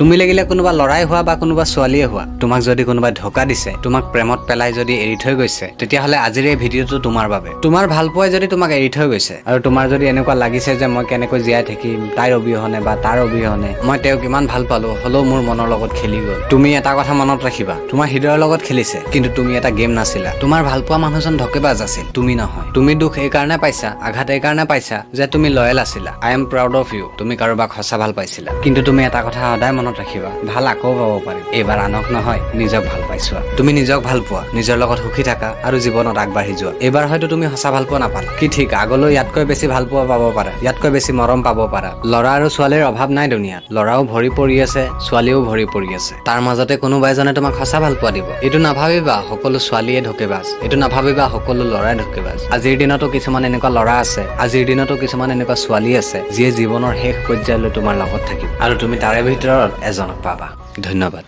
তুমি লাগিলে কোনোবা লৰাই হোৱা বা কোনোবা ছোৱালীয়ে হোৱা, তোমাক যদি কোনোবাই ধোকা দিছে, তোমাক প্ৰেমত পেলাই যদি এৰি থৈ গৈছে, তেতিয়াহ'লে আজিৰ এই ভিডিঅ'টো তোমাৰ বাবে। তোমাৰ ভাল পোৱাই যদি তোমাক এৰি থৈ গৈছে আৰু তোমাৰ যদি এনেকুৱা লাগিছে যে মই কেনেকৈ জীয়াই থাকিম তাইৰ অবিহনে বা তাৰ অবিহনে, মই তেওঁক ইমান ভাল পালো হ'লেও মোৰ মনৰ লগত খেলি গ'ল, তুমি এটা কথা মনত ৰাখিবা, তোমাৰ হৃদয়ৰ লগত খেলিছে কিন্তু তুমি এটা গেম নাছিলা। তোমাৰ ভাল পোৱা মানুহজন ধকেবাজ আছিল, তুমি নহয়। তুমি দুখ এই কাৰণে পাইছা, আঘাত এই কাৰণে পাইছা যে তুমি লয়েল আছিলা। I am proud of you. তুমি কাৰোবাক সঁচা ভাল পাইছিলা, কিন্তু তুমি এটা কথা সদায় মনত ৰাখিবা, ভাল আকৌ পাব পাৰিম, এইবাৰ আনক নহয় নিজক ভাল পাইছোৱা। তুমি নিজক ভাল পোৱা, নিজৰ লগত সুখী থাকা আৰু জীৱনত আগবাঢ়ি যোৱা। এইবাৰ হয়তো তুমি সঁচা ভাল পোৱা নাপালা, কি ঠিক আগলৈ ইয়াতকৈ বেছি ভাল পোৱা পাব পাৰা, ইয়াতকৈ বেছি মৰম পাব পাৰা। ল'ৰা আৰু ছোৱালীৰ অভাৱ নাই দুনিয়াত, ল'ৰাও ভৰি পৰি আছে, ছোৱালীও ভৰি পৰি আছে। তাৰ মাজতে কোনোবা এজনে তোমাক সঁচা ভাল পোৱা দিব। এইটো নাভাবিবা সকলো ছোৱালীয়ে ধকেবাজ, এইটো নাভাবিবা সকলো ল'ৰাই ধকেবাজ। আজিৰ দিনতো কিছুমান এনেকুৱা ল'ৰা আছে, আজিৰ দিনতো কিছুমান এনেকুৱা ছোৱালী আছে যিয়ে জীৱনৰ শেষ পৰ্যায়লৈ তোমাৰ লগত থাকিব আৰু তুমি তাৰে ভিতৰত এজনক পাবা। ধন্যবাদ।